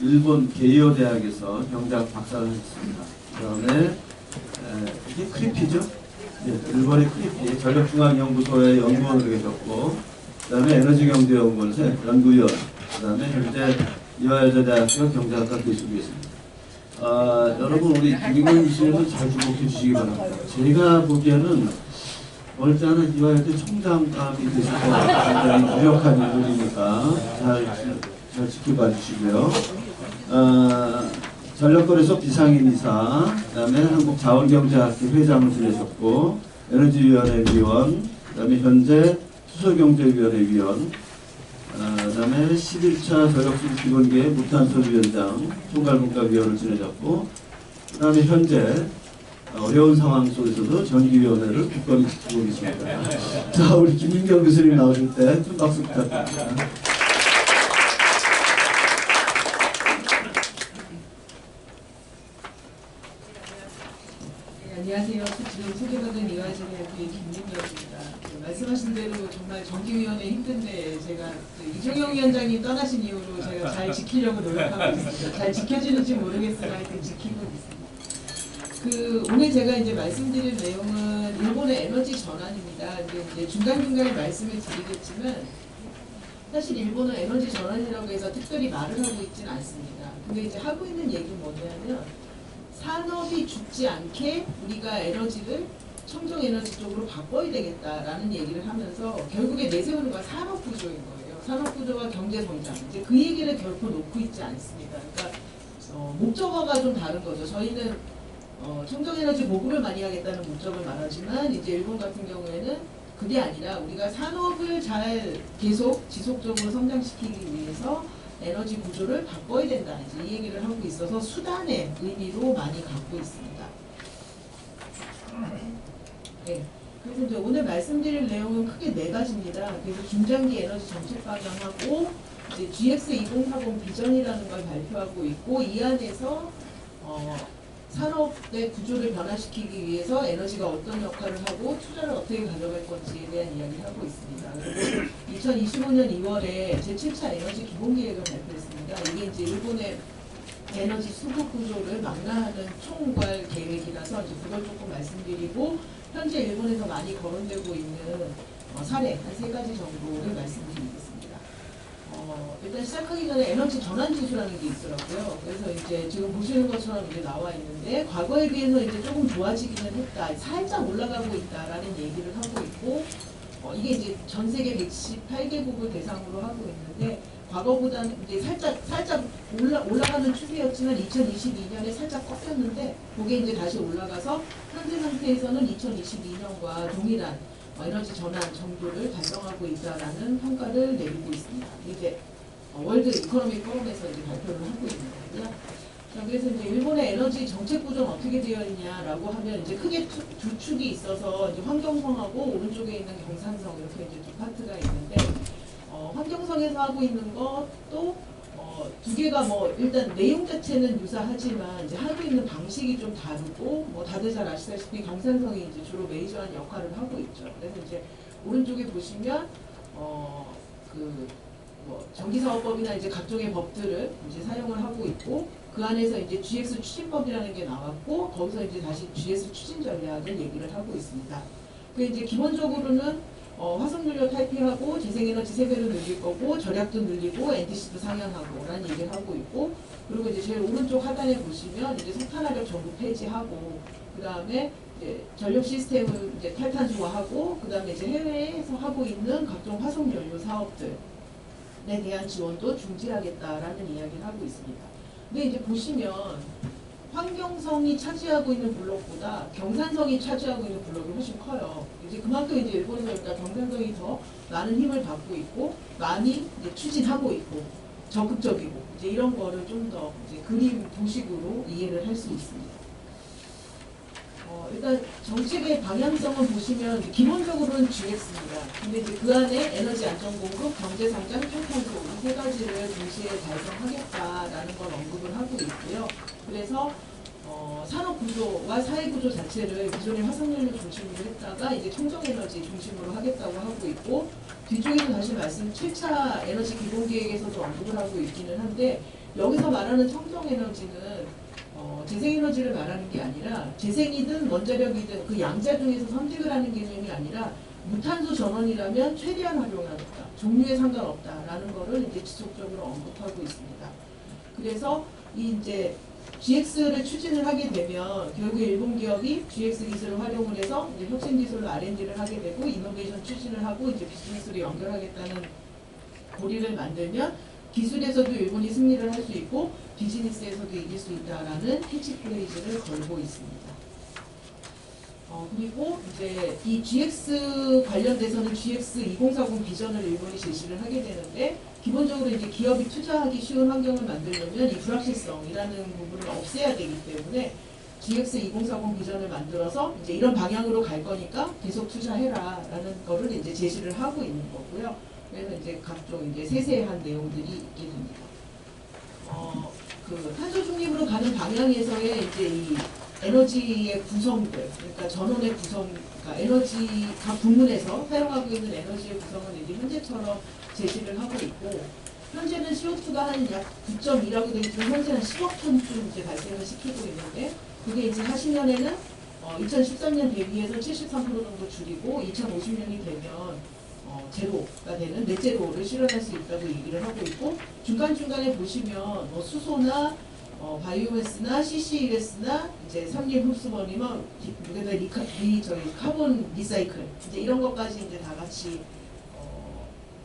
일본 게이오 대학에서 경제학 박사를 했습니다. 그다음에 이게 크리피죠? 예, 일본의 크리피 전력중앙연구소의 연구원으로 계셨고, 그다음에 에너지경제연구원에서 연구위원, 그다음에 현재 이화여자대학교 경제학과 교수로 계십니다. 여러분 우리 김기문 씨는 잘 주목해 주시기 바랍니다. 제가 보기에는 어릴 하나 이화여대 총장감이 되셔서 굉장히 유력한 인물이니까 잘 지켜봐 주시고요. 전력거래소 비상임이사, 그 다음에 한국자원경제학회 회장을 지내셨고, 에너지위원회 위원, 그 다음에 현재 수소경제위원회 위원, 그 다음에 11차 전력수급 기본계획 무탄소위원장, 총괄분과위원을 지내셨고, 그 다음에 현재 어려운 상황 속에서도 전기위원회를 굳건히 지키고 계십니다. 자, 우리 김윤경 교수님 나오실 때 큰 박수 부탁드립니다. 안녕하세요. 지금 소개받은 이화여자대학교의 김윤경입니다. 말씀하신 대로 정말 정기위원회 힘든데 제가 이종영 위원장님 떠나신 이후로 제가 잘 지키려고 노력하고 있습니다. 잘 지켜지는지 모르겠으나 하여튼 지키고 있습니다. 오늘 제가 이제 말씀드릴 내용은 일본의 에너지 전환입니다. 이제 중간중간에 말씀을 드리겠지만 사실 일본은 에너지 전환이라고 해서 특별히 말을 하고 있지는 않습니다. 근데 이제 하고 있는 얘기는 뭐냐면 산업이 죽지 않게 우리가 에너지를 청정에너지 쪽으로 바꿔야 되겠다라는 얘기를 하면서 결국에 내세우는 건 산업구조인 거예요. 산업구조와 경제성장. 이제 그 얘기를 결코 놓고 있지 않습니다. 그러니까 목적어가 좀 다른 거죠. 저희는 청정에너지 보급을 많이 하겠다는 목적을 말하지만 이제 일본 같은 경우에는 그게 아니라 우리가 산업을 잘 계속 지속적으로 성장시키기 위해서 에너지 구조를 바꿔야 된다. 이제 이 얘기를 하고 있어서 수단의 의미로 많이 갖고 있습니다. 네. 그래서 이제 오늘 말씀드릴 내용은 크게 네 가지입니다. 그래서 중장기 에너지 정책 방향하고 이제 GX2040 비전이라는 걸 발표하고 있고 이 안에서 산업의 구조를 변화시키기 위해서 에너지가 어떤 역할을 하고 투자를 어떻게 가져갈 건지에 대한 이야기를 하고 있습니다. 그리고 2025년 2월에 제7차 에너지 기본계획을 발표했습니다. 이게 이제 일본의 에너지 수급 구조를 망라하는 총괄 계획이라서 이제 그걸 조금 말씀드리고 현재 일본에서 많이 거론되고 있는 사례 한 3가지 정도를 말씀드리겠습니다. 일단 시작하기 전에 에너지 전환 지수라는 게 있더라고요. 그래서 이제 지금 보시는 것처럼 이제 나와 있는데 과거에 비해서 이제 조금 좋아지기는 했다. 살짝 올라가고 있다라는 얘기를 하고 있고 이게 이제 전 세계 118개국을 대상으로 하고 있는데 과거보다는 이제 살짝 올라가는 추세였지만 2022년에 살짝 꺾였는데 그게 이제 다시 올라가서 현재 상태에서는 2022년과 동일한 에너지 전환 정도를 달성하고 있다라는 평가를 내리고 있습니다. 이제 월드 이코노미 포럼에서 이제 발표를 하고 있는 거고요. 자, 그래서 이제 일본의 에너지 정책 구조는 어떻게 되어 있냐라고 하면 이제 크게 두 축이 있어서 이제 환경성하고 오른쪽에 있는 경산성 이렇게 이제 두 파트가 있는데 환경성에서 하고 있는 것도 두 개가 일단 내용 자체는 유사하지만 이제 하고 있는 방식이 좀 다르고 다들 잘 아시다시피 경산성이 이제 주로 메이저한 역할을 하고 있죠. 그래서 이제 오른쪽에 보시면 전기사업법이나 이제 각종의 법들을 이제 사용을 하고 있고 그 안에서 이제 GX 추진법이라는 게 나왔고 거기서 이제 다시 GX 추진 전략을 얘기를 하고 있습니다. 그 이제 기본적으로는 화석연료 탈피하고 재생에너지 3배로 늘릴 거고 절약도 늘리고 NDC도 상향하고 라는 얘기를 하고 있고 그리고 이제 제일 오른쪽 하단에 보시면 이제 석탄화력 전부 폐지하고 그 다음에 이제 전력 시스템을 이제 탈탄소화하고 그 다음에 이제 해외에서 하고 있는 각종 화석연료 사업들에 대한 지원도 중지하겠다라는 이야기를 하고 있습니다. 근데 이제 보시면 환경성이 차지하고 있는 블록보다 경산성이 차지하고 있는 블록이 훨씬 커요. 이제 그만큼 이제 일본에서 그러니까 경산성이 더 많은 힘을 받고 있고 많이 이제 추진하고 있고 적극적이고 이제 이런 거를 좀 더 이제 그림 도식으로 이해를 할 수 있습니다. 일단 정책의 방향성을 보시면 기본적으로는 GX입니다. 근데 이제 그 안에 에너지 안전 공급, 경제 성장, 탈탄소 이 3가지를 동시에 달성하겠다라는 걸 언급을 하고 있고요. 그래서 산업 구조와 사회 구조 자체를 기존의 화석연료 중심으로 했다가 이제 청정에너지 중심으로 하겠다고 하고 있고 뒤쪽에도 다시 말씀 7차 에너지 기본계획에서도 언급을 하고 있기는 한데 여기서 말하는 청정에너지는 재생에너지를 말하는 게 아니라 재생이든 원자력이든 그 양자 중에서 선택을 하는 개념이 아니라 무탄소 전원이라면 최대한 활용하겠다. 종류에 상관없다라는 거를 이제 지속적으로 언급하고 있습니다. 그래서 이 이제 GX를 추진을 하게 되면 결국 일본 기업이 GX 기술을 활용을 해서 이제 혁신 기술로 R&D를 하게 되고 이노베이션 추진을 하고 이제 비즈니스로 연결하겠다는 고리를 만들면 기술에서도 일본이 승리를 할 수 있고 비즈니스에서도 이길 수 있다라는 캐치프레이즈를 걸고 있습니다. 그리고 이제 이 GX 관련돼서는 GX 2040 비전을 일본이 제시를 하게 되는데 기본적으로 이제 기업이 투자하기 쉬운 환경을 만들려면 이 불확실성이라는 부분을 없애야 되기 때문에 GX 2040 비전을 만들어서 이제 이런 방향으로 갈 거니까 계속 투자해라라는 거를 이제 제시를 하고 있는 거고요. 그래서 이제 각종 이제 세세한 내용들이 있게 됩니다. 그 탄소 중립으로 가는 방향에서의 이제 이 에너지의 구성들, 그러니까 전원의 구성, 그러니까 에너지 각 부문에서 사용하고 있는 에너지의 구성은 이제 현재처럼 제시를 하고 있고, 현재는 CO2가 한 약 9.2라고 되어 있지만 현재 한 10억 톤쯤 이제 발생을 시키고 있는데, 그게 이제 40년에는 2013년 대비해서 73% 정도 줄이고 2050년이 되면 제로가 되는 넷제로를 실현할 수 있다고 얘기를 하고 있고, 중간중간에 보시면 수소나 바이오매스나 CCUS나 이제 삼림 흡수원이면 저희 카본 리사이클 이제 이런 것까지 이제 다 같이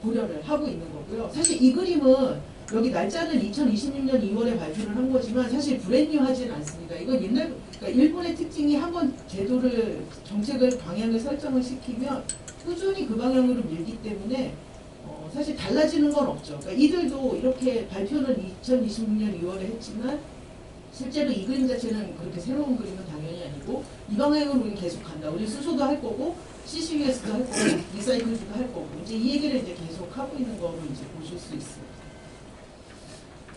고려를 하고 있는 거고요. 사실 이 그림은 여기 날짜는 2026년 2월에 발표를 한 거지만 사실 브랜뉴하지는 않습니다. 이건 옛날 그러니까 일본의 특징이 한번 제도를 정책을 방향을 설정을 시키면 꾸준히 그 방향으로 밀기 때문에 사실 달라지는 건 없죠. 그러니까 이들도 이렇게 발표는 2026년 2월에 했지만 실제로 이 그림 자체는 그렇게 새로운 그림은 당연히 아니고 이 방향으로 우리 계속 간다. 우리 수소도 할 거고 CCUS도 할 거고 리사이클도 할 거고 이제 이 얘기를 이제 계속 하고 있는 거로 이제 보실 수 있습니다.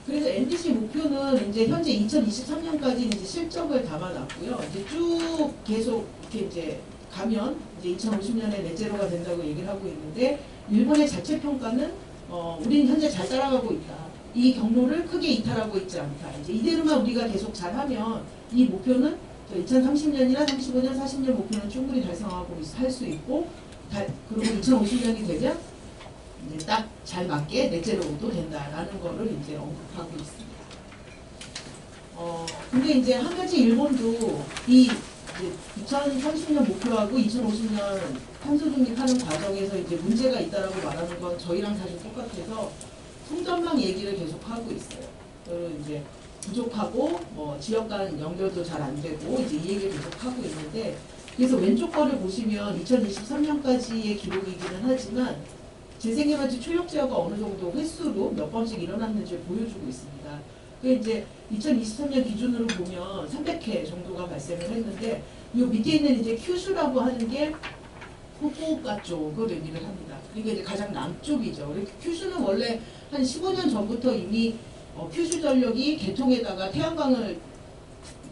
그래서 NDC 목표는 이제 현재 2023년까지 이제 실적을 담아놨고요. 이제 쭉 계속 이렇게 이제 가면 이제 2050년에 넷제로가 된다고 얘기를 하고 있는데 일본의 자체 평가는 우리는 현재 잘 따라가고 있다. 이 경로를 크게 이탈하고 있지 않다. 이제 이대로만 우리가 계속 잘하면 이 목표는 2030년이나 35년, 40년 목표는 충분히 달성하고 할 수 있고 그리고 2050년이 되면 이제 딱 잘 맞게 넷제로도 된다라는 거를 이제 언급하고 있습니다. 근데 이제 한 가지 일본도 이 2030년 목표하고 2050년 탄소 중립하는 과정에서 이제 문제가 있다라고 말하는 건 저희랑 사실 똑같아서 통전망 얘기를 계속 하고 있어요. 그리고 이제 부족하고 지역 간 연결도 잘 안 되고 이제 이 얘기를 계속 하고 있는데 그래서 왼쪽 거를 보시면 2023년까지의 기록이기는 하지만 재생에너지 출력 제어가 어느 정도 횟수로 몇 번씩 일어났는지 보여주고 있습니다. 그 이제 2023년 기준으로 보면 300회 정도가 발생을 했는데 이 밑에 있는 이제 큐슈라고 하는 게 후쿠오카 쪽을 의미를 합니다. 그러니까 이제 가장 남쪽이죠. 큐슈는 원래 한 15년 전부터 이미 큐슈 전력이 개통에다가 태양광을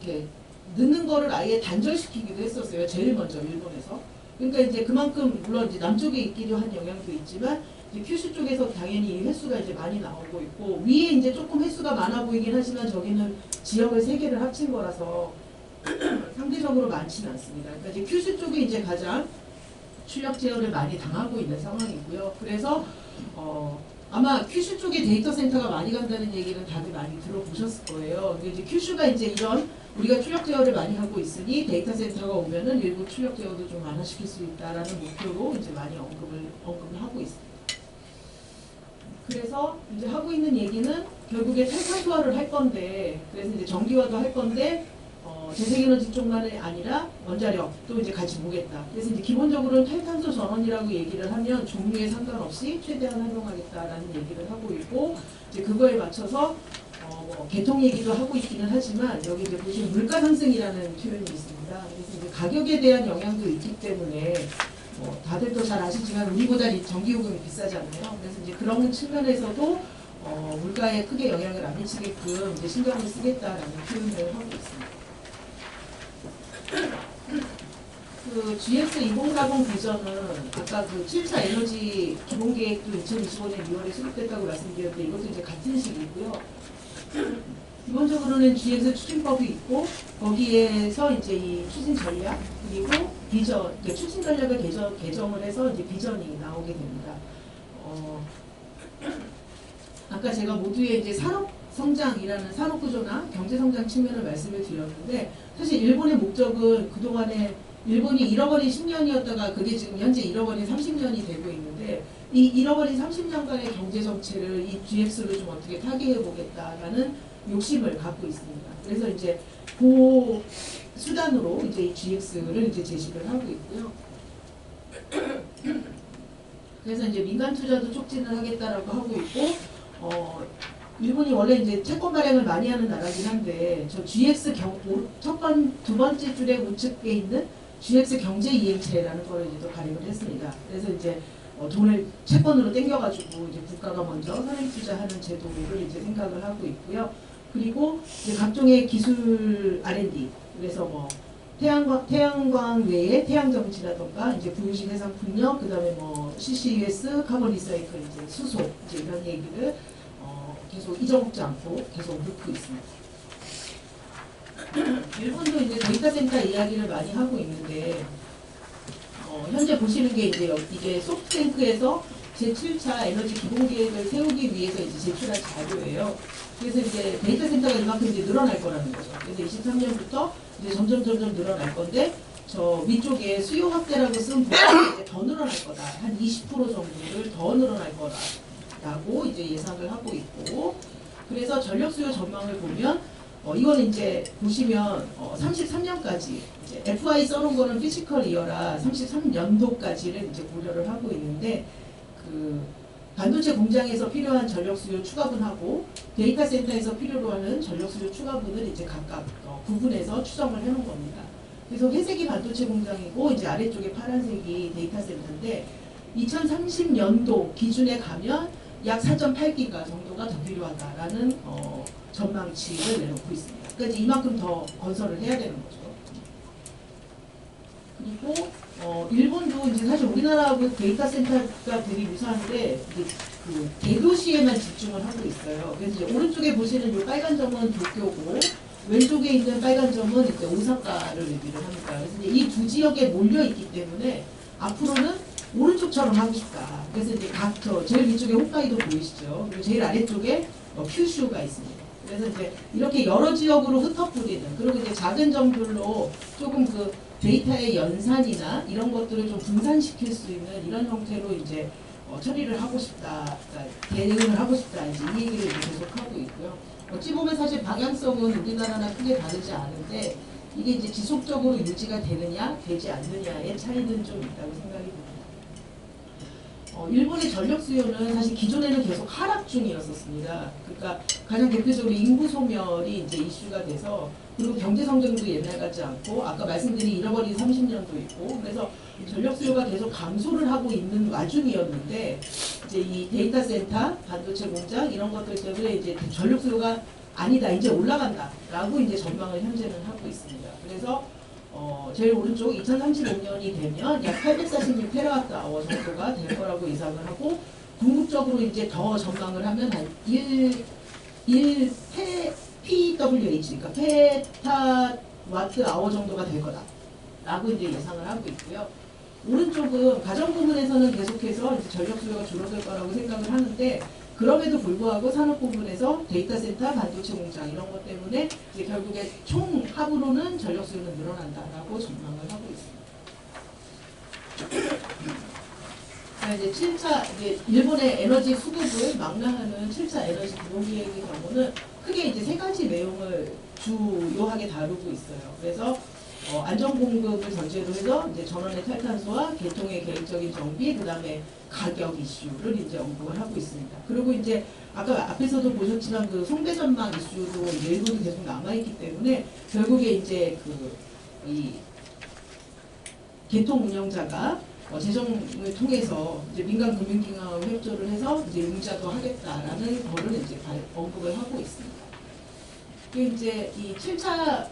이렇게 넣는 거를 아예 단절시키기도 했었어요. 제일 먼저 일본에서. 그러니까 이제 그만큼 물론 이제 남쪽에 있기도 한 영향도 있지만 이제 큐슈 쪽에서 당연히 횟수가 이제 많이 나오고 있고 위에 이제 조금 횟수가 많아 보이긴 하지만 저기는 지역을 3개를 합친 거라서 상대적으로 많지는 않습니다. 그러니까 이제 큐슈 쪽이 이제 가장 출력 제어를 많이 당하고 있는 상황이고요. 그래서 아마 큐슈 쪽에 데이터 센터가 많이 간다는 얘기는 다들 많이 들어보셨을 거예요. 근데 이제 큐슈가 이제 이런 우리가 출력 제어를 많이 하고 있으니 데이터 센터가 오면은 일부 출력 제어도 좀 완화시킬 수 있다라는 목표로 이제 많이 언급을 하고 있습니다. 그래서 이제 하고 있는 얘기는 결국에 탈탄소화를 할 건데, 그래서 이제 전기화도 할 건데, 재생에너지 쪽만이 아니라 원자력도 이제 같이 보겠다. 그래서 이제 기본적으로는 탈탄소 전원이라고 얘기를 하면 종류에 상관없이 최대한 활용하겠다라는 얘기를 하고 있고, 이제 그거에 맞춰서 개통 얘기도 하고 있기는 하지만 여기 이제 보시면 물가 상승이라는 표현이 있습니다. 그래서 이제 가격에 대한 영향도 있기 때문에 다들도 잘 아시지만 우리보다 전기요금이 비싸잖아요. 그래서 이제 그런 측면에서도 물가에 크게 영향을 안 미치게끔 이제 신경을 쓰겠다라는 표현을 하고 있습니다. 그 GX 2040 비전은 아까 그 7차 에너지 기본계획도 2025년 2월에 수립됐다고 말씀드렸는데 이것도 이제 같은 시기고요. 기본적으로는 GX 추진법이 있고 거기에서 이제 이 추진 전략 그리고 비전, 그러니까 추진 전략을 개정을 해서 이제 비전이 나오게 됩니다. 아까 제가 모두의 이제 산업 성장이라는 산업 구조나 경제 성장 측면을 말씀을 드렸는데 사실 일본의 목적은 그동안에 일본이 잃어버린 10년이었다가 그게 지금 현재 잃어버린 30년이 되고 있는데 이 잃어버린 30년간의 경제 정체를 이 GX로 좀 어떻게 타개해 보겠다라는 욕심을 갖고 있습니다. 그래서 이제 그 수단으로 이제 이 GX를 이제 제시를 하고 있고요. 그래서 이제 민간 투자도 촉진을 하겠다라고 하고 있고, 일본이 원래 이제 채권 발행을 많이 하는 나라긴 한데, 저 GX 두 번째 줄에 우측에 있는 GX 경제 이행체라는 걸 이제 또 발행을 했습니다. 그래서 이제 돈을 채권으로 땡겨가지고 이제 국가가 먼저 선행 투자하는 제도를 이제 생각을 하고 있고요. 그리고 이제 각종의 기술 R&D, 그래서 뭐 태양광 외에 태양정치라던가 이제 부유식 해상 풍력, 그다음에 뭐 CCUS, 카본 리사이클, 이제 수소 이제 이런 얘기를 계속 잊어먹지 않고 계속 넣고 있습니다. 일본도 이제 데이터 센터 이야기를 많이 하고 있는데 현재 보시는 게 이제 이게 소프트뱅크에서 제7차 에너지 기본 계획을 세우기 위해서 이제 제출한 자료예요. 그래서 이제 데이터 센터가 이만큼 이제 늘어날 거라는 거죠. 그래서 23년부터 이제 점점 늘어날 건데 저 위쪽에 수요 확대라고 쓴 부분이 이제 더 늘어날 거다. 한 20% 정도를 더 늘어날 거라고 이제 예상을 하고 있고, 그래서 전력 수요 전망을 보면 이거는 이제 보시면 33년까지 이제 FI 써놓은 거는 피지컬 이어라 33년도까지를 이제 고려를 하고 있는데 그 반도체 공장에서 필요한 전력 수요 추가분하고 데이터 센터에서 필요로 하는 전력 수요 추가분을 이제 각각 구분해서 추정을 해놓은 겁니다. 그래서 회색이 반도체 공장이고 이제 아래쪽에 파란색이 데이터 센터인데 2030년도 기준에 가면 약 4.8기가 정도가 더 필요하다라는 전망치를 내놓고 있습니다. 그러니까 이제 이만큼 더 건설을 해야 되는 거죠. 그리고 일본도 이제 사실 우리나라하고 데이터 센터가 되게 유사한데 이제 그 대도시에만 집중을 하고 있어요. 그래서 이제 오른쪽에 보시는 이 빨간 점은 도쿄고 왼쪽에 있는 빨간 점은 이제 오사카를 의미를 합니다. 그래서 이제 이 두 지역에 몰려 있기 때문에 앞으로는 오른쪽처럼 하고 싶다. 그래서 이제 제일 위쪽에 홋카이도 보이시죠? 그리고 제일 아래쪽에 큐슈가 있습니다. 그래서 이제 이렇게 여러 지역으로 흩어뿌리는, 그리고 이제 작은 점들로 조금 그 데이터의 연산이나 이런 것들을 좀 분산시킬 수 있는 이런 형태로 이제 처리를 하고 싶다, 그러니까 대응을 하고 싶다, 이제 이 얘기를 이제 계속 하고 있고요. 어찌 보면 사실 방향성은 우리나라나 크게 다르지 않은데 이게 이제 지속적으로 유지가 되느냐, 되지 않느냐의 차이는 좀 있다고 생각이 듭니다. 일본의 전력 수요는 사실 기존에는 계속 하락 중이었었습니다. 그러니까 가장 대표적으로 인구 소멸이 이제 이슈가 돼서, 그리고 경제 성장도 옛날 같지 않고 아까 말씀드린 잃어버린 30년도 있고, 그래서 전력 수요가 계속 감소를 하고 있는 와중이었는데 이제 이 데이터 센터, 반도체 공장 이런 것들 때문에 이제 전력 수요가 아니다, 이제 올라간다라고 이제 전망을 현재는 하고 있습니다. 그래서 제일 오른쪽 2035년이 되면 약 846TWh 정도가 될 거라고 예상을 하고, 궁극적으로 이제 더 전망을 하면 한 1 PWH, 그러니까 페타와트 아워 정도가 될 거다라고 이제 예상을 하고 있고요. 오른쪽은 가정 부분에서는 계속해서 이제 전력 수요가 줄어들 거라고 생각을 하는데, 그럼에도 불구하고 산업 부분에서 데이터 센터, 반도체 공장 이런 것 때문에 이제 결국에 총 합으로는 전력 수요는 늘어난다라고 전망을 하고 있습니다. 자, 이제 7차 이제 일본의 에너지 수급을 망라하는 7차 에너지 기본 계획의 경우는 크게 이제 세 가지 내용을 주요하게 다루고 있어요. 그래서 안전 공급을 전제로 해서 이제 전원의 탈탄소와 개통의 계획적인 정비, 그다음에 가격 이슈를 이제 언급을 하고 있습니다. 그리고 이제 아까 앞에서도 보셨지만 그 송배 전망 이슈도 일부도 계속 남아있기 때문에 결국에 이제 이 개통 운영자가 재정을 통해서 이제 민간 금융기관과 협조를 해서 이제 융자도 하겠다라는 거를 이제 언급을 하고 있습니다. 그 이제 이 7차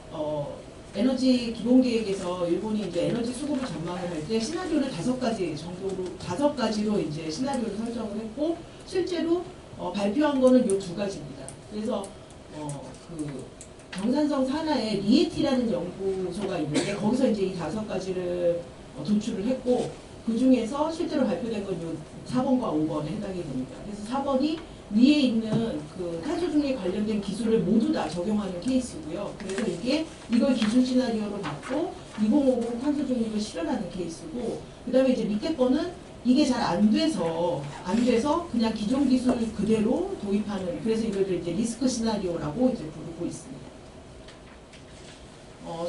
에너지 기본 계획에서 일본이 이제 에너지 수급을 전망을 할 때 시나리오를 5가지로 이제 시나리오를 설정을 했고, 실제로 발표한 거는 요 2가지입니다. 그래서 그 경산성 산하에 리에티라는 연구소가 있는데 거기서 이제 이 5가지를 도출을 했고 그 중에서 실제로 발표된 건 요 4번과 5번에 해당이 됩니다. 그래서 4번이 위에 있는 그 탄소 중립 관련된 기술을 모두 다 적용하는 케이스고요. 그래서 이걸 기준 시나리오로 받고 2050 탄소 중립을 실현하는 케이스고, 그 다음에 이제 밑에 거는 이게 잘 안 돼서 그냥 기존 기술 그대로 도입하는, 그래서 이걸 이제 리스크 시나리오라고 이제 부르고 있습니다.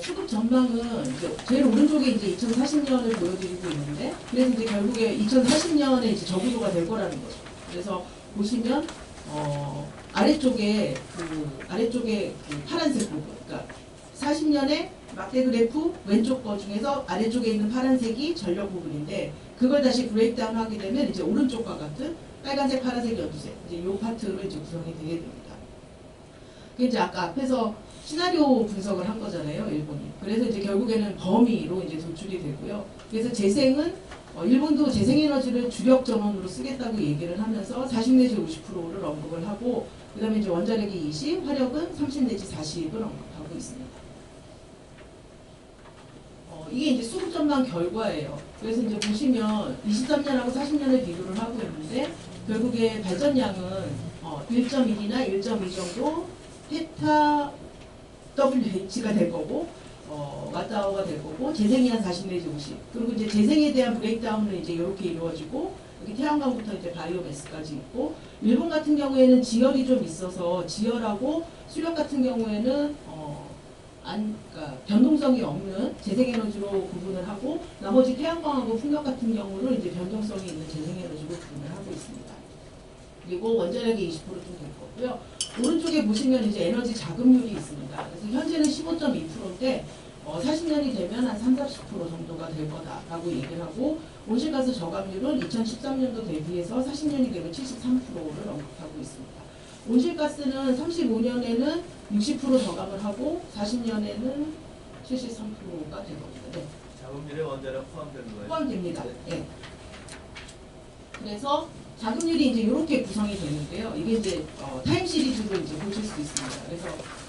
수급 전망은 이제 제일 오른쪽에 이제 2040년을 보여드리고 있는데, 그래서 이제 결국에 2040년에 이제 저구도가 될 거라는 거죠. 그래서 보시면 아래쪽에 그 파란색 부분, 그러니까 40년에 막대 그래프 왼쪽 거 중에서 아래쪽에 있는 파란색이 전력 부분인데, 그걸 다시 브레이크다운 하게 되면 이제 오른쪽과 같은 빨간색, 파란색, 연두색 이제 이 파트로 이제 구성이 되게 됩니다. 그 이제 아까 앞에서 시나리오 분석을 한 거잖아요, 일본이. 그래서 이제 결국에는 범위로 이제 도출이 되고요. 그래서 재생은 일본도 재생에너지를 주력 전원으로 쓰겠다고 얘기를 하면서 40 내지 50%를 언급을 하고, 그 다음에 이제 원자력이 20, 화력은 30 내지 40을 언급하고 있습니다. 이게 이제 수급 전망 결과예요. 그래서 이제 보시면 23년하고 40년을 비교를 하고 있는데, 결국에 발전량은 1.1이나 1.2 정도 페타 WH가 될 거고, 와트아워가 될 거고, 재생이 한 40 내지 50. 그리고 이제 재생에 대한 브레이크다운은 이제 이렇게 이루어지고, 여기 태양광부터 이제 바이오매스까지 있고, 일본 같은 경우에는 지열이 좀 있어서 지열하고 수력 같은 경우에는 그러니까 변동성이 없는 재생에너지로 구분을 하고, 나머지 태양광하고 풍력 같은 경우를 이제 변동성이 있는 재생에너지로 구분을 하고 있습니다. 그리고 원자력이 20%좀 될 거고요. 오른쪽에 보시면 이제 에너지 자금률이 있습니다. 그래서 현재는 15.2%인데 40년이 되면 한 30-40% 정도가 될 거다라고 얘기를 하고, 온실가스 저감률은 2013년도 대비해서 40년이 되면 73%를 언급하고 있습니다. 온실가스는 35년에는 60% 저감을 하고 40년에는 73%가 될 겁니다. 네. 자금률에 원자력 포함되는 거예요? 포함됩니다. 네. 그래서 자금률이 이제 이렇게 구성이 되는데요. 이게 이제 타임 시리즈로 이제 보실 수 있습니다. 그래서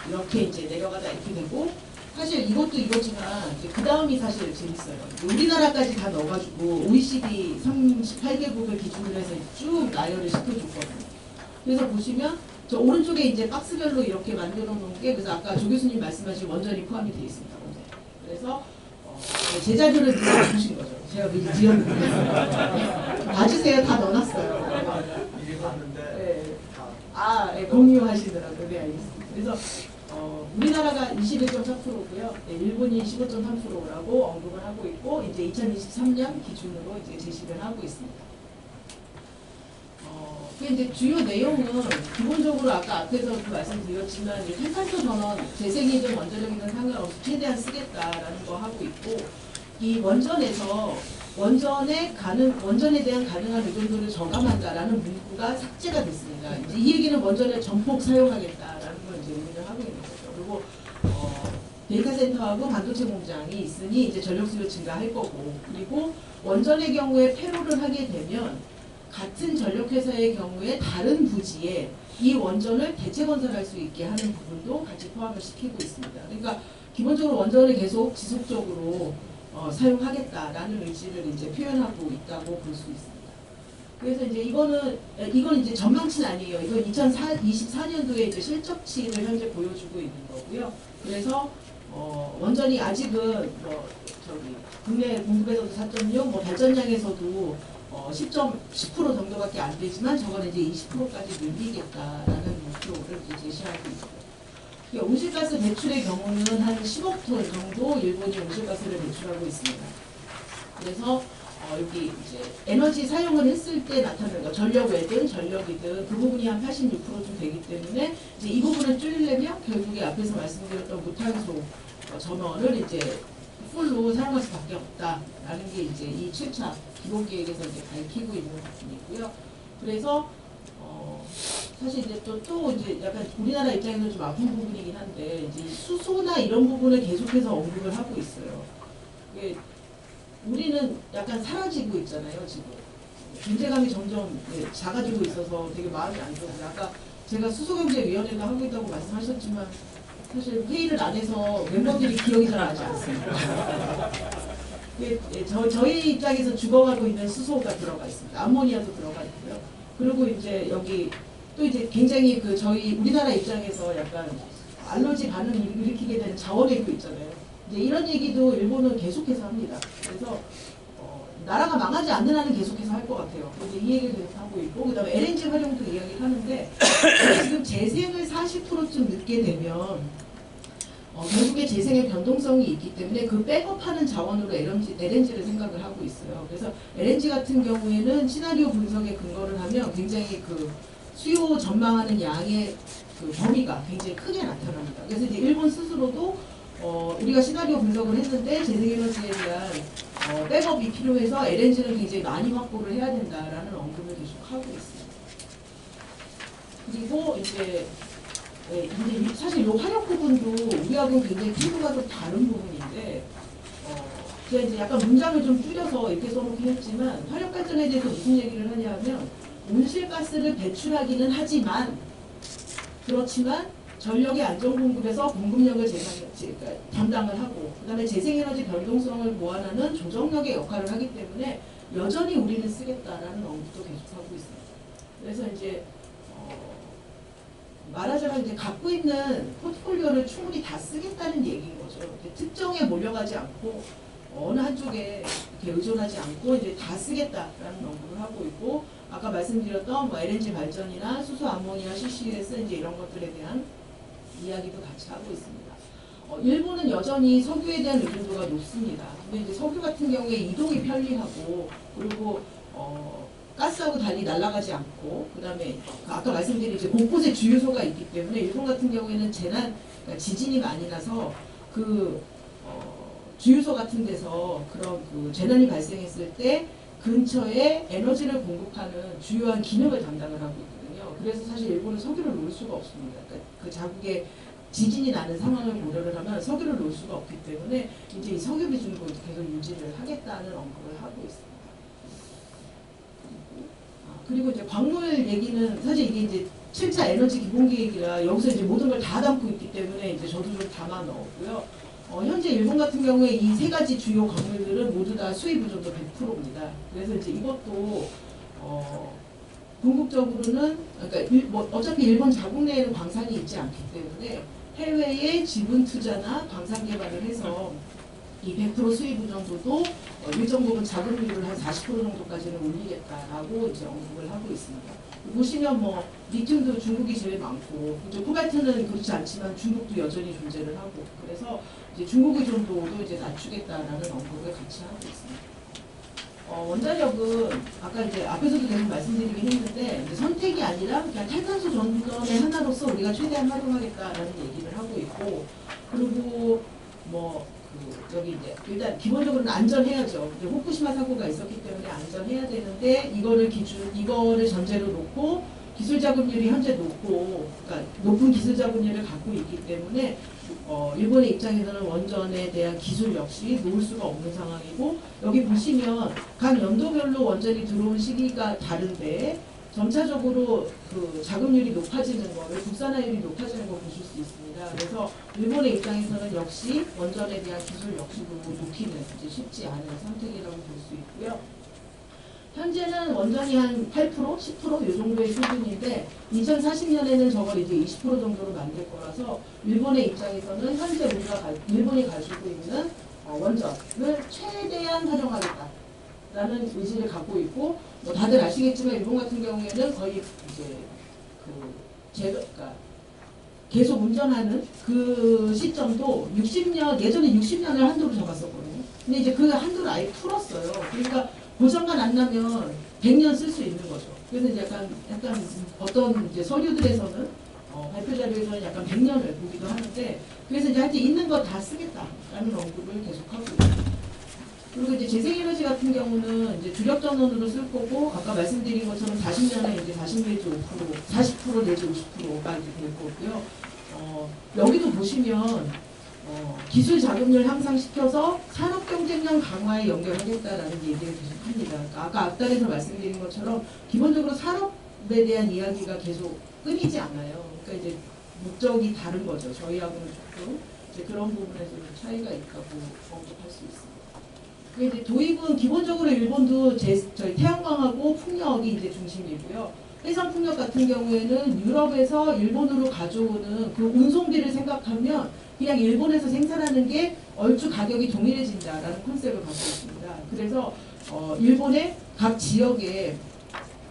이렇게 이제 내려가다 이렇게 되고, 사실 이것도 이거지만 그 다음이 사실 재밌어요. 우리나라까지 다 넣어가지고 OECD 38개국을 기준으로 해서 쭉 나열을 시켜줬거든요. 그래서 보시면 저 오른쪽에 이제 박스별로 이렇게 만들어 놓은 게, 그래서 아까 조 교수님 말씀하신 원전이 포함이 되어 있습니다. 그래서 제 자료를 누가 주신 거죠. 제가 미리 지었는데 봐주세요. 다 넣어놨어요. 미리 봤는데 네. 네, 공유하시더라고요. 네, 알겠습니다. 그래서 우리나라가 21.4%고요. 네, 일본이 15.3%라고 언급을 하고 있고, 이제 2023년 기준으로 이제 제시를 하고 있습니다. 그 이제 주요 내용은 기본적으로 아까 앞에서도 말씀드렸지만, 이제 탄산소 전원, 재생이든 원자력이든 상관없이 최대한 쓰겠다라는 거 하고 있고, 이 원전에서 원전에 대한 가능한 의존도를 저감한다라는 문구가 삭제가 됐습니다. 이제 이 얘기는 원전에 전폭 사용하겠다라는 걸 이제 의미를 하고 있는 거죠. 그리고 데이터 센터하고 반도체 공장이 있으니 이제 전력 수요 증가할 거고, 그리고 원전의 경우에 폐로를 하게 되면 같은 전력회사의 경우에 다른 부지에 이 원전을 대체 건설할 수 있게 하는 부분도 같이 포함을 시키고 있습니다. 그러니까 기본적으로 원전을 계속 지속적으로 사용하겠다라는 의지를 이제 표현하고 있다고 볼 수 있습니다. 그래서 이제 이건 이제 전망치는 아니에요. 이건 2024년도에 이제 실적치를 현재 보여주고 있는 거고요. 그래서 원전이 아직은 국내 공급에서도 4.6, 발전량에서도 10% 정도밖에 안 되지만 저건 이제 20%까지 늘리겠다라는 목표를 이제 제시하고 있고요. 온실가스 배출의 경우는 한 10억 톤 정도 일본이 온실가스를 배출하고 있습니다. 그래서 여기 이제 에너지 사용을 했을 때 나타나는 거, 전력외든 전력이든 그 부분이 한 86%좀 되기 때문에 이제 이 부분을 줄이려면 결국에 앞에서 말씀드렸던 무탄소 전원을 이제 풀로 사용할 수밖에 없다라는 게 이제 이 7차 기본계획에서 이제 밝히고 있는 부분이고요. 그래서 사실 이제 또 이제 약간 우리나라 입장에서 좀 아픈 부분이긴 한데, 이제 수소나 이런 부분을 계속해서 언급을 하고 있어요. 이게 우리는 약간 사라지고 있잖아요, 지금. 존재감이 점점 작아지고 있어서 되게 마음이 안 좋은데, 아까 제가 수소경제위원회도 하고 있다고 말씀하셨지만 사실 회의를 안 해서 멤버들이 기억이 잘 나지 않습니다. 저희 입장에서 죽어가고 있는 수소가 들어가 있습니다. 암모니아도 들어가 있고요. 그리고 이제 여기 또 이제 굉장히 그 저희 우리나라 입장에서 약간 알러지 반응을 일으키게 되는 자원외교 있잖아요. 이제 이런 얘기도 일본은 계속해서 합니다. 그래서 나라가 망하지 않는 한은 계속해서 할 것 같아요. 이제 이 얘기를 계속 하고 있고, 그 다음에 LNG 활용도 이야기를 하는데, 지금 재생을 40%쯤 늦게 되면, 결국에 재생의 변동성이 있기 때문에 그 백업하는 자원으로 LNG를 생각을 하고 있어요. 그래서 LNG 같은 경우에는 시나리오 분석에 근거를 하면 굉장히 그 수요 전망하는 양의 그 범위가 굉장히 크게 나타납니다. 그래서 이제 일본 스스로도 우리가 시나리오 분석을 했는데 재생에너지에 대한 백업이 필요해서 LNG를 굉장히 많이 확보를 해야 된다라는 언급을 계속 하고 있습니다. 그리고 이제 사실 이 화력 부분도 우리하고는 굉장히 피부가 좀 다른 부분인데 제가 이제 약간 문장을 좀 줄여서 이렇게 써놓긴 했지만 화력 발전에 대해서 무슨 얘기를 하냐면 온실가스를 배출하기는 하지만 그렇지만 전력의 안정 공급에서 공급력을 담당을 하고 그다음에 재생에너지 변동성을 보완하는 조정력의 역할을 하기 때문에 여전히 우리는 쓰겠다라는 언급도 계속하고 있습니다. 그래서 이제 말하자면 이제 갖고 있는 포트폴리오를 충분히 다 쓰겠다는 얘기인 거죠. 특정에 몰려가지 않고 어느 한쪽에 이렇게 의존하지 않고 이제 다 쓰겠다라는 언급을 하고 있고 아까 말씀드렸던 뭐 LNG 발전이나 수소 암모니아 CCS 이제 이런 것들에 대한 이야기도 같이 하고 있습니다. 일본은 여전히 석유에 대한 의존도가 높습니다. 근데 이제 석유 같은 경우에 이동이 편리하고 그리고 가스하고 달리 날아가지 않고 그다음에 아까 말씀드린 이제 곳곳에 주유소가 있기 때문에 일본 같은 경우에는 그러니까 지진이 많이 나서 그 주유소 같은 데서 그런 그 재난이 발생했을 때 근처에 에너지를 공급하는 주요한 기능을 담당을 하고 있거든요. 그래서 사실 일본은 석유를 놓을 수가 없습니다. 그러니까 그 자국에 지진이 나는 상황을 고려를 하면 석유를 놓을 수가 없기 때문에 이제 이 석유 비중도 계속 유지를 하겠다는 언급을 하고 있습니다. 그리고 이제 광물 얘기는 사실 이게 이제 7차 에너지 기본계획이라 여기서 이제 모든 걸 다 담고 있기 때문에 이제 저도 좀 담아 넣었고요. 현재 일본 같은 경우에 이 세 가지 주요 광물들은 모두 다 수입 의존도 100%입니다. 그래서 이제 이것도 궁극적으로는 그러니까 어차피 일본 자국 내에는 광산이 있지 않기 때문에 해외에 지분 투자나 광산 개발을 해서 이 100% 수입 의존도도 일정 부분 자금률을 한 40% 정도까지는 올리겠다라고 이제 언급을 하고 있습니다. 보시면 뭐 리튬도 중국이 제일 많고 이제 코발트는 그렇지 않지만 중국도 여전히 존재를 하고 그래서 이제 중국 의존도도 이제 낮추겠다라는 언급을 같이 하고 있습니다. 원자력은 아까 이제 앞에서도 계속 말씀드리긴 했는데 이제 선택이 아니라 그냥 탈탄소 전전의 하나로서 우리가 최대한 활용하겠다라는 얘기를 하고 있고 그리고 여기 이제 일단 기본적으로는 안전해야죠. 이제 후쿠시마 사고가 있었기 때문에 안전해야 되는데 이거를 전제로 놓고 기술 자금률이 현재 높고 그러니까 높은 기술 자금률을 갖고 있기 때문에 일본의 입장에서는 원전에 대한 기술 역시 놓을 수가 없는 상황이고 여기 보시면 각 연도별로 원전이 들어온 시기가 다른데 점차적으로 그 자금률이 높아지는 거를 국산화율이 높아지는 걸 보실 수 있습니다. 그래서 일본의 입장에서는 역시 원전에 대한 기술 역시도 높이는 이제 쉽지 않은 선택이라고 볼 수 있고요. 현재는 원전이 한 8%, 10% 이 정도의 수준인데 2040년에는 저걸 이제 20% 정도로 만들 거라서 일본의 입장에서는 현재 일본이 가지고 있는 원전을 최대한 활용하겠다. 라는 의지를 갖고 있고 뭐 다들 아시겠지만 일본 같은 경우에는 거의 이제 그러니까 계속 운전하는 그 시점도 60년 예전에 60년을 한도로 잡았었거든요. 근데 이제 그 한도를 아예 풀었어요. 그러니까 고장만 안 나면 100년 쓸 수 있는 거죠. 그래서 이제 약간 어떤 이제 서류들에서는 발표 자료에서는 약간 100년을 보기도 하는데 그래서 이제 하여튼 있는 거 다 쓰겠다라는 언급을 계속하고 있습니다. 그리고 이제 재생에너지 같은 경우는 이제 주력 전원으로 쓸 거고 아까 말씀드린 것처럼 40년에 이제 40 내지 5%, 40% 내지 50%가 이제 될 거고요. 여기도 보시면 기술 자금률 향상시켜서 산업 경쟁력 강화에 연결하겠다라는 얘기를 계속합니다. 그러니까 아까 앞단에서 말씀드린 것처럼 기본적으로 산업 대한 이야기가 계속 끊이지 않아요. 그러니까 이제 목적이 다른 거죠. 저희하고는 조금 이제 그런 부분에서 좀 차이가 있다고 언급할 수 있습니다. 그 이제 도입은 기본적으로 일본도 저희 태양광하고 풍력이 이제 중심이고요. 해상 풍력 같은 경우에는 유럽에서 일본으로 가져오는 그 운송비를 생각하면 그냥 일본에서 생산하는 게 얼추 가격이 동일해진다라는 컨셉을 갖고 있습니다. 그래서 일본의 각 지역에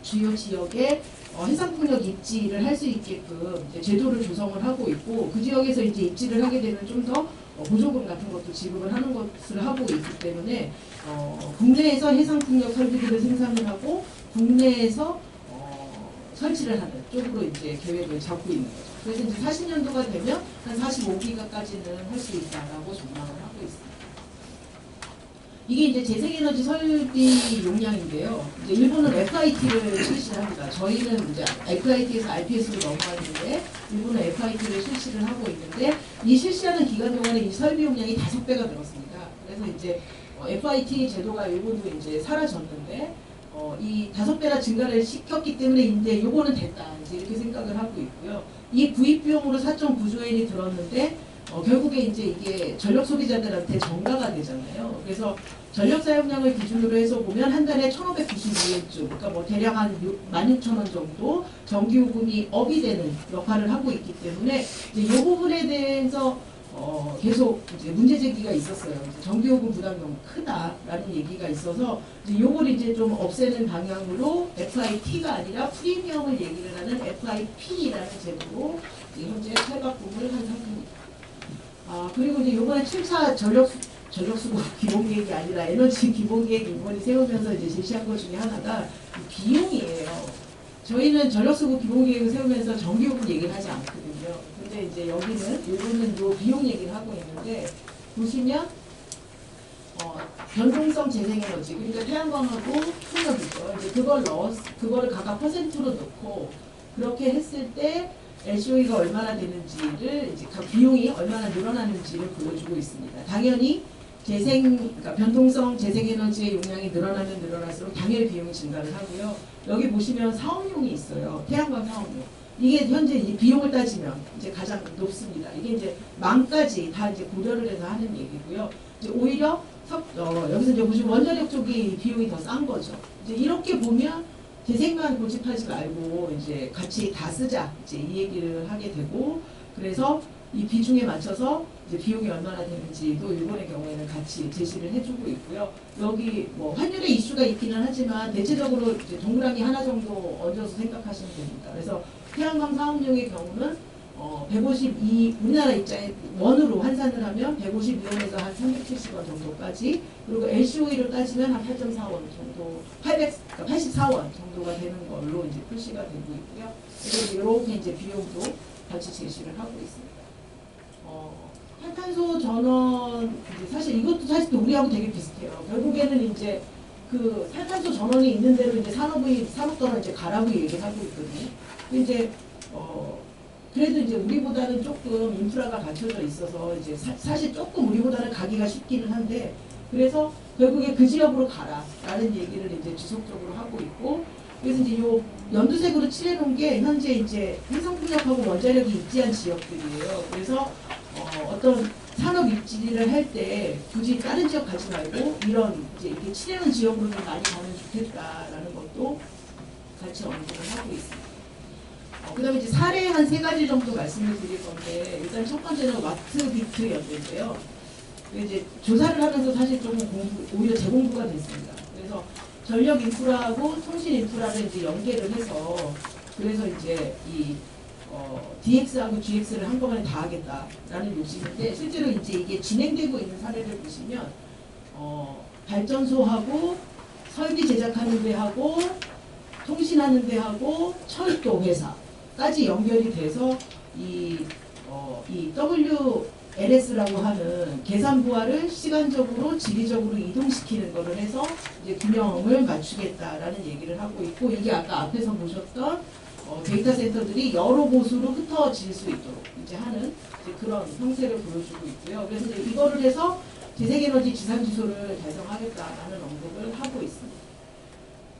주요 지역에 해상 풍력 입지를 할 수 있게끔 이제 제도를 조성을 하고 있고 그 지역에서 이제 입지를 하게 되면 좀 더 보조금 같은 것도 지급을 하는 것을 하고 있기 때문에 국내에서 해상 풍력 설비들을 생산을 하고 국내에서 설치를 하는 쪽으로 이제 계획을 잡고 있는 거죠. 그래서 이제 40년도가 되면 한 45기가까지는 할 수 있다라고 전망을 하고 있습니다. 이게 이제 재생에너지 설비 용량인데요. 이제 일본은 FIT를 실시합니다. 저희는 이제 FIT에서 RPS로 넘어왔는데 일본은 FIT를 실시를 하고 있는데 이 실시하는 기간 동안에 이 설비 용량이 5배가 늘었습니다. 그래서 이제 FIT 제도가 일본도 이제 사라졌는데 이 5배나 증가를 시켰기 때문에 이제 요거는 됐다 이제 이렇게 생각을 하고 있고요. 이 구입 비용으로 4.9조 엔이 들었는데 결국에 이제 이게 전력 소비자들한테 전가가 되잖아요. 그래서 전력 사용량을 기준으로 해서 보면 한 달에 1,592엔쯤, 그러니까 뭐 대략 한 16,000원 정도 전기요금이 업이 되는 역할을 하고 있기 때문에 이제 이 부분에 대해서 계속 이제 문제 제기가 있었어요. 이제 전기요금 부담이 너무 크다라는 얘기가 있어서 이제 요걸 이제 좀 없애는 방향으로 FIT가 아니라 프리미엄을 얘기를 하는 FIP라는 제도로 이제 현재 탈바꿈을 한 상태입니다. 그리고 이제 요번에 7차 전력수급 기본계획이 아니라 에너지 기본계획 일본이 세우면서 이제 제시한 것 중에 하나가 비용이에요. 저희는 전력수급 기본계획을 세우면서 전기요금 얘기를 하지 않거든요. 근데 이제 여기는 일본은 요 비용 얘기를 하고 있는데 보시면 변동성 재생에너지 그러니까 태양광하고 풍력이죠. 이제 그거를 각각 퍼센트로 넣고 그렇게 했을 때 LCOE가 얼마나 되는지를 이제 각 비용이 얼마나 늘어나는지를 보여주고 있습니다. 당연히 그러니까 변동성 재생에너지의 용량이 늘어나면 늘어날수록 당연히 비용이 증가를 하고요. 여기 보시면 사업용이 있어요. 태양광 사업용. 이게 현재 이 비용을 따지면 이제 가장 높습니다. 이게 이제 만까지 다 이제 고려를 해서 하는 얘기고요. 이제 오히려 여기서 이제 보시면 원자력 쪽이 비용이 더 싼 거죠. 이제 이렇게 보면 재생만 고집하지 말고 이제 같이 다 쓰자 이제 이 얘기를 하게 되고 그래서 이 비중에 맞춰서 이제 비용이 얼마나 되는지도 일본의 경우에는 같이 제시를 해주고 있고요. 여기 뭐 환율의 이슈가 있기는 하지만 대체적으로 이제 동그라미 하나 정도 얹어서 생각하시면 됩니다. 그래서 태양광 사업용의 경우는 152 우리나라 입장에 원으로 환산을 하면 152원에서 한 370원 정도까지 그리고 LCOE로 따지면 한 8.4원 정도 84원 정도가 되는 걸로 이제 표시가 되고 있고요. 그래서 이렇게 이제 비용도 같이 제시를 하고 있습니다. 탈탄소 전원 사실 이것도 사실 또 우리하고 되게 비슷해요. 결국에는 이제 그 탈탄소 전원이 있는 대로 이제 산업도는 이제 가라고 얘기를 하고 있거든요. 근데 이제 그래도 이제 우리보다는 조금 인프라가 갖춰져 있어서 이제 사실 조금 우리보다는 가기가 쉽기는 한데 그래서 결국에 그 지역으로 가라라는 얘기를 이제 지속적으로 하고 있고 그래서 이제 요 연두색으로 칠해놓은 게 현재 이제 해상풍력하고 원자력이 입지한 지역들이에요. 그래서 어떤 산업 입지를 할 때 굳이 다른 지역 가지 말고 이런 이제 이렇게 칠해놓은 지역으로 좀 많이 가면 좋겠다라는 것도 같이 언급을 하고 있습니다. 그 다음에 이제 사례 한 3가지 정도 말씀을 드릴 건데 일단 첫 번째는 와트 비트 연대인데요. 이제 조사를 하면서 사실 조금 오히려 재공부가 됐습니다. 그래서 전력 인프라하고 통신 인프라를 이제 연계를 해서 그래서 이제 이 DX하고 GX를 한꺼번에 다 하겠다라는 욕심인데 실제로 이제 이게 진행되고 있는 사례를 보시면 발전소하고 설비 제작하는 데하고 통신하는 데하고 철도 회사까지 연결이 돼서 이 WLS라고 하는 계산 부하를 시간적으로 지리적으로 이동시키는 것을 해서 이제 균형을 맞추겠다라는 얘기를 하고 있고 이게 아까 앞에서 보셨던 데이터 센터들이 여러 곳으로 흩어질 수 있도록 이제 하는 이제 그런 형태를 보여주고 있고요. 그래서 이제 이거를 해서 재생에너지 지상지소를 달성하겠다라는 언급을 하고 있습니다.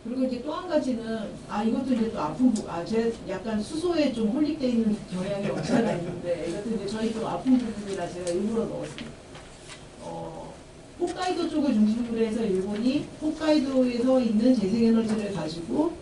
그리고 이제 또 한 가지는 이것도 이제 또 아픈 부분, 제 약간 수소에 좀 홀릭돼 있는 경향이 없지 않아 있는데 이것도 이제 저희 좀 아픈 부분이라 제가 일부러 넣었습니다. 홋카이도 쪽을 중심으로 해서 일본이 홋카이도에서 있는 재생에너지를 가지고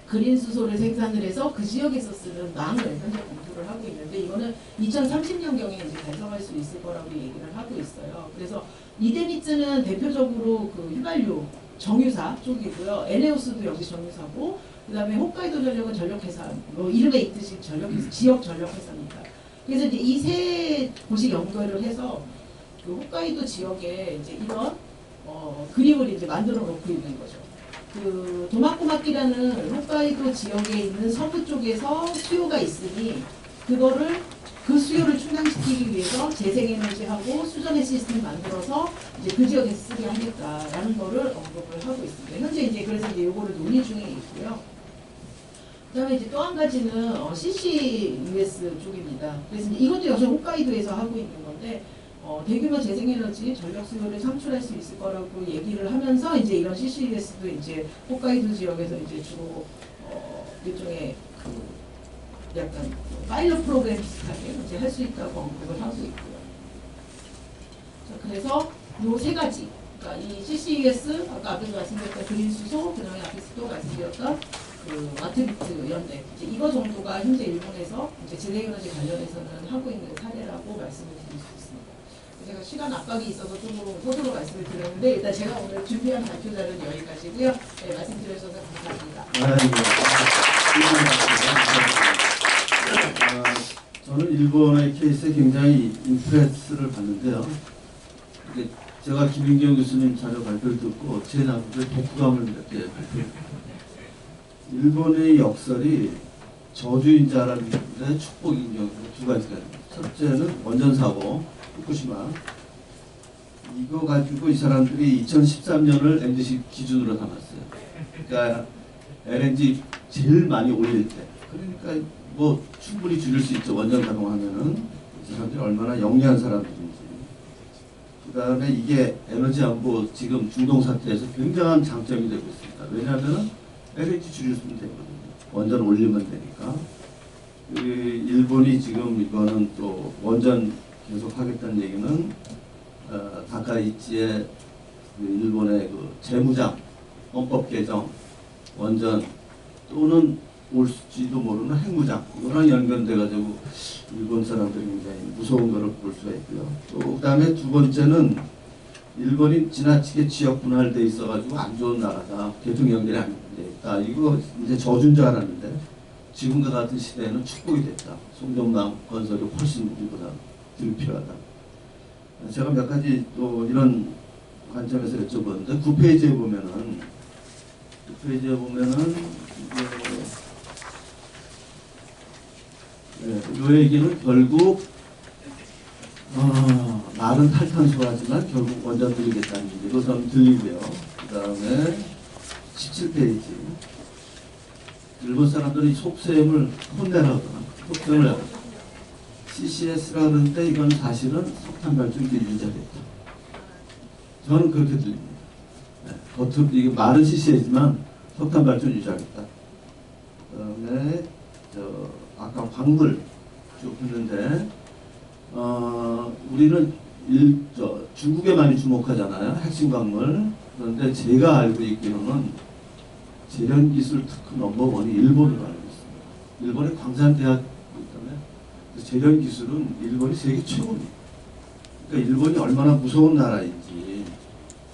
그린 수소를 생산을 해서 그 지역에서 쓰는 망을 현재 검토를 하고 있는데 이거는 2030년경에 이제 달성할 수 있을 거라고 얘기를 하고 있어요. 그래서 이데미츠는 대표적으로 그 휘발유 정유사 쪽이고요. 에네오스도 역시 정유사고, 그 다음에 홋카이도 전력은 전력회사, 뭐 이름에 있듯이 전력회사, 지역 전력회사입니다. 그래서 이제 이 세 곳이 연결을 해서 그 홋카이도 지역에 이제 이런 그림을 이제 만들어 놓고 있는 거죠. 그 도마코마키라는 홋카이도 지역에 있는 서부 쪽에서 수요가 있으니 그 수요를 충당시키기 위해서 재생에너지하고 수전의 시스템을 만들어서 이제 그 지역에 쓰게 하겠다라는 거를 언급을 하고 있습니다. 현재 이제 그래서 이제 요거를 논의 중에 있고요. 그다음에 이제 또 한 가지는 CCUS 쪽입니다. 그래서 이제 이것도 역시 홋카이도에서 하고 있는 건데 대규모 재생에너지 전력 수요를 창출할 수 있을 거라고 얘기를 하면서 이제 이런 CCUS도 이제 홋카이도 지역에서 이제 주로 일종의 그 약간 파일럿 프로그램 비슷하게 이제 할 수 있다고 언급을 하고 있고요. 자, 그래서 요 세 가지, 그러니까 이 CCUS 아까 앞에서 말씀드렸던 그린 수소, 그다음에 앞에서 또 말씀드렸던 그 와트비트 연대, 이제 이거 정도가 현재 일본에서 이제 재생에너지 관련해서는 하고 있는 사례라고 말씀을 드릴 수 있습니다. 제가 시간 압박이 있어서 좀 서두로 말씀을 드렸는데 일단 제가 오늘 준비한 발표 자료는 여기까지고요. 네, 말씀드려주셔서 감사합니다. 저는 일본의 케이스에 굉장히 인프레스를 받는데요. 제가 김인경 교수님 자료 발표를 듣고 제 나름대로 독후감을 몇 개 발표했습니다. 일본의 역설이 저주인 줄 알았는데 축복인 경우 두 가지가 있습니다. 첫째는 원전 사고, 후쿠시마. 이거 가지고 이 사람들이 2013년을 MDC 기준으로 삼았어요. 그러니까 LNG 제일 많이 올릴 때. 그러니까 뭐 충분히 줄일 수 있죠. 원전 가동하면은 이 사람들이 얼마나 영리한 사람들인지. 그 다음에 이게 에너지 안보 지금 중동 사태에서 굉장한 장점이 되고 있습니다. 왜냐하면은 LNG 줄여주면 되거든요. 원전 올리면 되니까. 일본이 지금 이거는 또 원전 계속 하겠다는 얘기는 다카이치의 일본의 그 재무장, 헌법 개정, 원전 또는 올지도 모르는 핵무장 이거랑 연결돼가지고 일본 사람들이 굉장히 무서운 거를 볼 수가 있고요. 또 그다음에 두 번째는 일본이 지나치게 지역 분할돼 있어가지고 안 좋은 나라다. 교통 연결이 안 돼 있다. 이거 이제 저주인 줄 알았는데 지금과 같은 시대에는 축복이 됐다. 송정남 건설이 훨씬 우리보다 덜 필요하다. 제가 몇 가지 또 이런 관점에서 여쭤보는데 9페이지에 보면은 이 얘기는 결국 말은 탈탄소하지만 결국 원전 들이겠다는 얘기로 저는 들리고요. 그 다음에 17페이지 일본 사람들이 속셈을 혼내라고 속셈을 하고 CCS라 그러는데 이건 사실은 석탄 발전기 유지하겠다. 저는 그렇게 들립니다. 겉으로 이게 말은 CCS지만 석탄 발전 유지하겠다. 그다음에 아까 광물 쭉 했는데 우리는 중국에 많이 주목하잖아요. 핵심 광물. 그런데 제가 알고 있기로는 재련기술 특허 넘버원이 일본으로 알고 있습니다. 일본의 광산대학이 있다면 재련기술은 일본이 세계 최고입니다. 그러니까 일본이 얼마나 무서운 나라인지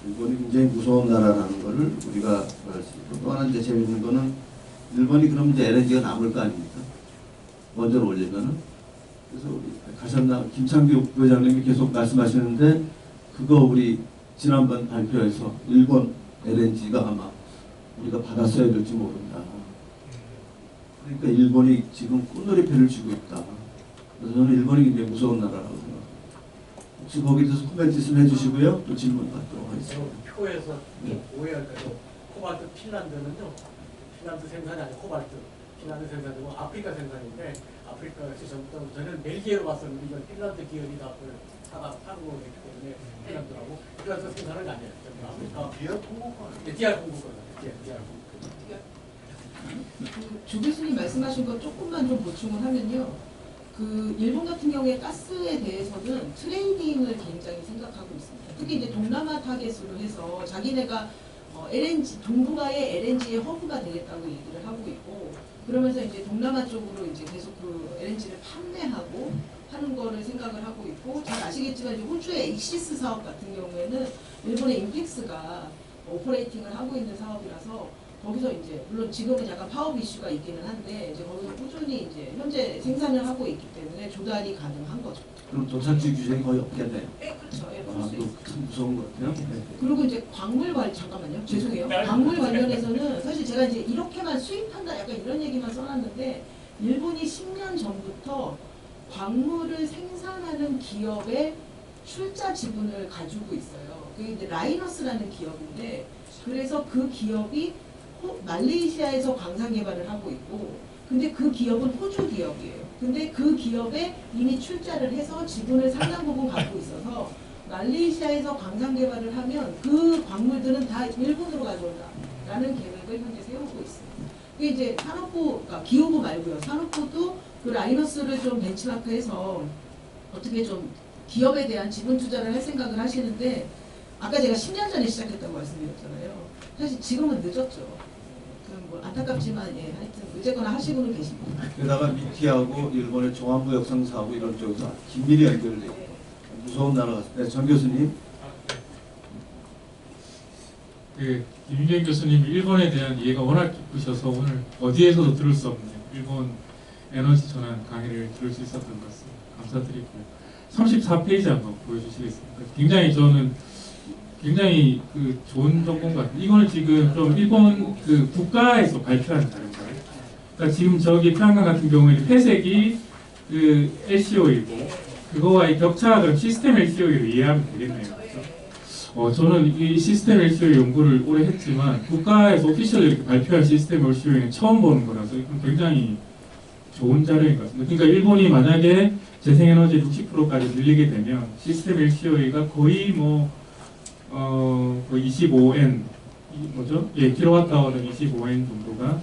일본이 굉장히 무서운 나라라는 것을 우리가 알 수 있고 또 하나 이제 재밌는 거는 일본이 그럼 이제 LNG가 남을 거 아닙니까? 원전 올리면은. 그래서 우리 가셨나 김창규 부회장님이 계속 말씀하시는데 그거 우리 지난번 발표에서 일본 LNG가 아마 우리가 받았어야 될지 모른다. 그러니까 일본이 지금 꽃놀이패를 쥐고 있다. 그래서 저는 일본이 굉장히 무서운 나라라고 생각합니다. 혹시 거기에 대해서 코멘트 좀 해주시고요. 또 질문 받도록 하겠습니다. 표에서 오해할까요? 코발트 핀란드는요. 핀란드 생산이 아니고 코발트. 핀란드 생산이고 아프리카 생산인데 아프리카에서 전부터는 벨기에로 왔었는데 이건 핀란드 기업이 다 파는 거기 때문에 핀란드라고 핀란드 생산은 아니에요. 아프리카 DR 공급권. DR 공급권. DR 공급권. 조 교수님 말씀하신 거 조금만 좀 보충을 하면요. 그 일본 같은 경우에 가스에 대해서는 트레이딩을 굉장히 생각하고 있습니다. 특히 이제 동남아 타겟으로 해서 자기네가 LNG 동북아의 LNG의 허브가 되겠다고 얘기를 하고 있고, 그러면서 이제 동남아 쪽으로 이제 계속 그 LNG를 판매하고 하는 거를 생각을 하고 있고, 잘 아시겠지만 이제 호주의 엑시스 사업 같은 경우에는 일본의 임팩스가 오퍼레이팅을 하고 있는 사업이라서 거기서 이제 물론 지금은 약간 파업 이슈가 있기는 한데 이제 거기서 꾸준히 이제 현재 생산을 하고 있기 때문에 조달이 가능한 거죠. 그럼 도착지 규제는 거의 없겠네요. 네, 그렇죠. 예, 아, 그럴 수 그거 있어요. 참 무서운 것 같아요. 네. 그리고 이제 광물 관련 잠깐만요. 죄송해요. 광물 관련해서는 사실 제가 이제 이렇게만 수입한다 약간 이런 얘기만 써놨는데 일본이 10년 전부터 광물을 생산하는 기업의 출자 지분을 가지고 있어요. 그게 이제 라이너스라는 기업인데 그래서 그 기업이 말레이시아에서 광산 개발을 하고 있고 근데 그 기업은 호주 기업이에요. 근데 그 기업에 이미 출자를 해서 지분을 상당 부분 갖고 있어서 말레이시아에서 광산 개발을 하면 그 광물들은 다 일본으로 가져온다라는 계획을 현재 세우고 있습니다. 그게 이제 산업부, 그러니까 기후부 말고요. 산업부도 그 라이너스를 좀 벤치마크해서 어떻게 좀 기업에 대한 지분 투자를 할 생각을 하시는데 아까 제가 10년 전에 시작했다고 말씀드렸잖아요. 사실 지금은 늦었죠. 뭐 안타깝지만 예, 하여튼 어쨌거나 하시고는 계십니다. 게다가 미티하고 일본의 종합무역상사하고 이런 쪽에서 긴밀히 연결돼 있고 무서운 나라 같습니다. 네, 정 교수님. 김윤경 교수님 일본에 대한 이해가 워낙 깊으셔서 오늘 어디에서도 들을 수 없는 일본 에너지 전환 강의를 들을 수 있었던 것 같습니다. 감사드리고요. 34페이지 한번 보여주시겠습니까? 굉장히 그 좋은 정보인 것 같아요. 이거는 지금 좀 일본 그 국가에서 발표한 자료인가요? 그러니까 지금 저기 태양광 같은 경우에는 회색이 그 LCO이고 그거와의 격차가 그럼 시스템 LCO로 이해하면 되겠네요. 그렇죠? 저는 이 시스템 LCO 연구를 오래 했지만 국가에서 오피셜로 이렇게 발표한 시스템 LCO는 처음 보는 거라서 이건 굉장히 좋은 자료인 것 같습니다. 그러니까 일본이 만약에 재생에너지 60%까지 늘리게 되면 시스템 LCO가 거의 뭐 25N 뭐죠? 예, 킬로와트아워는 25N 정도가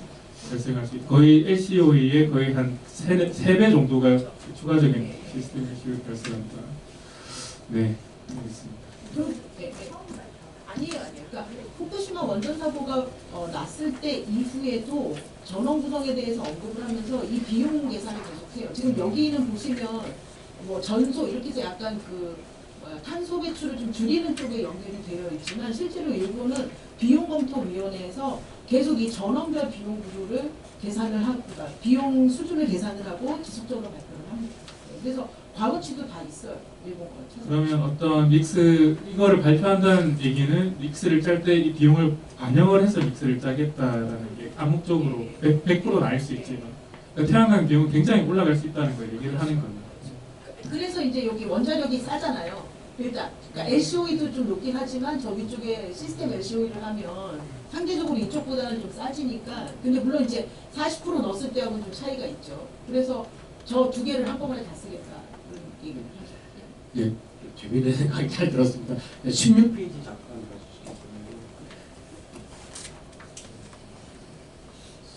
발생할 수 있고 거의 LCOE의 거의 한 3배 정도가 추가적인 시스템 LCOE 발생한다. 네, 알겠습니다. 아니에요. 그러니까 후쿠시마 원전 사고가 났을 때 이후에도 전원 구성에 대해서 언급을 하면서 이 비용 계산을 계속해요. 지금 여기는 보시면 뭐 전소 이렇게 해서 약간 그 탄소 배출을 좀 줄이는 쪽에 연결이 되어 있지만 실제로 일본은 비용검토위원회에서 계속 이 전원별 비용 구조를 계산을 하고 그러니까 비용 수준을 계산을 하고 지속적으로 발표를 합니다. 그래서 과거치도 다 있어요. 일본 거. 그러면 어떤 믹스 이거를 발표한다는 얘기는 믹스를 짤 때 이 비용을 반영을 해서 믹스를 짜겠다라는 게 암묵적으로 100%는 아닐 수 있지만 그러니까 태양광 비용은 굉장히 올라갈 수 있다는 걸 얘기를 하는 겁니다. 그래서 이제 여기 원자력이 싸잖아요. 일단 그러니까 LCOE도 좀 높긴 하지만 저 위쪽에 시스템 LCOE를 하면 상대적으로 이쪽보다는 좀 싸지니까 근데 물론 이제 40% 넣었을 때하고는 좀 차이가 있죠. 그래서 저 두 개를 한꺼번에 다 쓰겠다 그런 얘기를 하죠. 예, 재미있는 생각이 잘 들었습니다. 16페이지 잠깐 봐주시겠어요?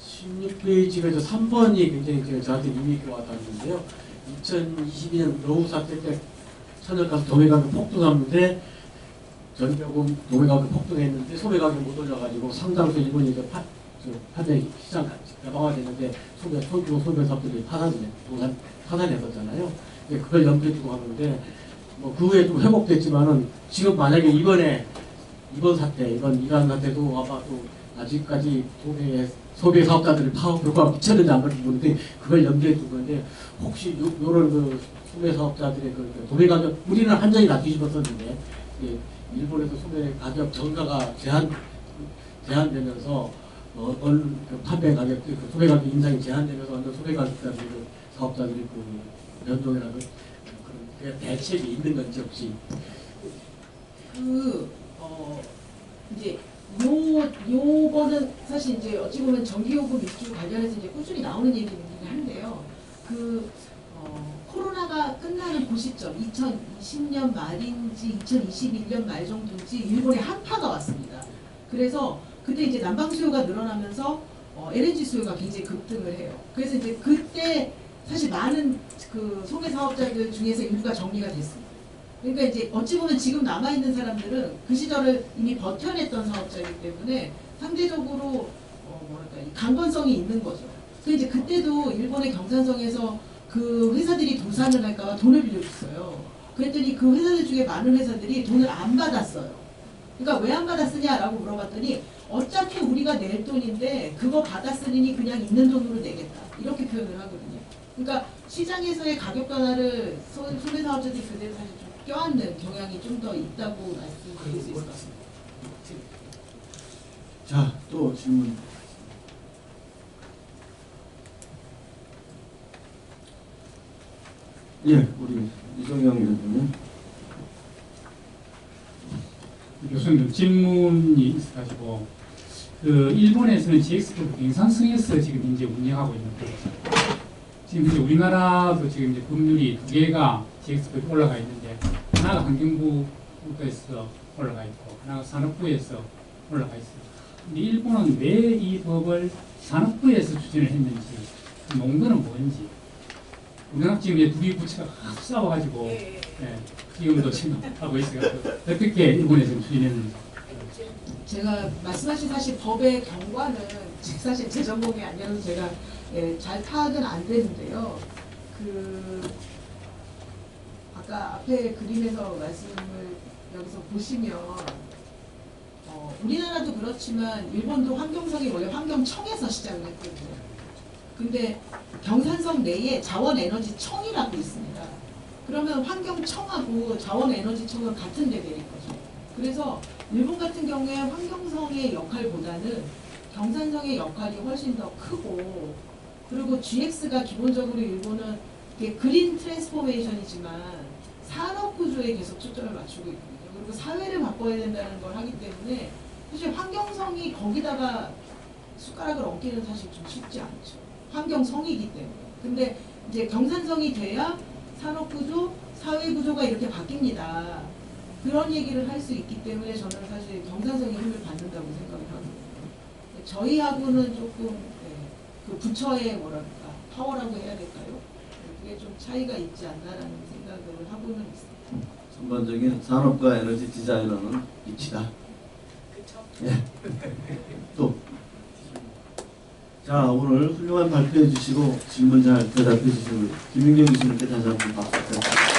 16페이지가 3번이 굉장히 저한테 의미있게 와닿았는데요. 2022년 노후 사태 때 천연가스 도매가격 폭등하는데 전력은 도매가격 폭등했는데 소매가격 못 올려가지고 상당수 일본이 판매 시장 개방화되는데 소규모 소매사업들이 파산했었잖아요. 그걸 염두에 두고 하는데 뭐 그 후에 좀 회복됐지만은 지금 만약에 이번 사태도 아마 또 아직까지 소매 사업자들의 파업 효과가 미쳤는지 안 모르는데 그걸 염두에 두고 있는데 혹시 요런 그 소매 사업자들의 그 도매 가격 우리는 한전이 다 뒤집었었는데 일본에서 소매 가격 정가가 제한되면서 그 판매 가격 그 소매 가격 인상이 제한되면서 어느 소매 가격자들 사업자들이 그 연동이라는 그런 대책이 있는 건지 혹시 이제 요거는 사실 이제 어찌 보면 전기요금 이슈 관련해서 이제 꾸준히 나오는 얘기긴 한데요. 코로나가 끝나는 그 시점 2020년 말인지 2021년 말 정도인지 일본에 한파가 왔습니다. 그래서 그때 이제 난방 수요가 늘어나면서 LNG 수요가 굉장히 급등을 해요. 그래서 이제 그때 사실 많은 그 소매 사업자들 중에서 일부가 정리가 됐습니다. 그러니까 이제 어찌 보면 지금 남아있는 사람들은 그 시절을 이미 버텨냈던 사업자이기 때문에 상대적으로 뭐랄까 이 강건성이 있는 거죠. 근데 이제 그때도 일본의 경산성에서 그 회사들이 도산을 할까봐 돈을 빌려줬어요. 그랬더니 그 회사들 중에 많은 회사들이 돈을 안 받았어요. 그러니까 왜 안 받았느냐라고 물어봤더니 어차피 우리가 낼 돈인데 그거 받았으니 그냥 있는 돈으로 내겠다. 이렇게 표현을 하거든요. 그러니까 시장에서의 가격 변화를 소매사업자들이 그대로 사실 좀 껴안는 경향이 좀 더 있다고 말씀드릴 수 있을 것 같습니다. 자, 또 질문. 예, 우리 이정영 위원님. 교수님 질문이 있어가지고 그 일본에서는 GX도 경상성에서 지금 이제 운영하고 있는데 지금 이제 우리나라도 지금 이제 법률이 두 개가 GX법이 올라가 있는데 하나가 환경부에서 올라가 있고 하나가 산업부에서 올라가 있어요. 근데 일본은 왜 이 법을 산업부에서 추진을 했는지 그 농도는 뭔지 우리나라 지금 이제 둘이 부처가 싸워가지고 지금도 지금 하고 있어요. 어떻게 일본에서 추진했는지. 제가 말씀하신 사실 법의 경과는 사실 제 전공이 아니라서 제가 잘 파악은 안 되는데요. 그 아까 앞에 그림에서 말씀을 여기서 보시면 우리나라도 그렇지만 일본도 환경성이 원래 환경청에서 시작을 했거든요. 근데 경산성 내에 자원에너지청이라고 있습니다. 그러면 환경청하고 자원에너지청은 같은 레벨인 거죠. 그래서 일본 같은 경우에 환경성의 역할보다는 경산성의 역할이 훨씬 더 크고 그리고 GX가 기본적으로 일본은 이게 그린 트랜스포메이션이지만 산업 구조에 계속 초점을 맞추고 있거든요. 그리고 사회를 바꿔야 된다는 걸 하기 때문에 사실 환경성이 거기다가 숟가락을 얹기는 사실 좀 쉽지 않죠. 환경성이기 때문에. 근데 이제 경산성이 돼야 산업 구조, 사회 구조가 이렇게 바뀝니다. 그런 얘기를 할 수 있기 때문에 저는 사실 경산성이 힘을 받는다고 생각을 합니다. 저희하고는 조금 그 부처의 뭐랄까 파워라고 해야 될까요? 그게 좀 차이가 있지 않나라는 생각을 하고는 있습니다. 전반적인 산업과 에너지 디자이너는 이치다. 예. 또. 자, 오늘 훌륭한 발표해 주시고 질문 잘 대답해 주신 김민경 교수님께 다시 한번 박수 부탁드립니다.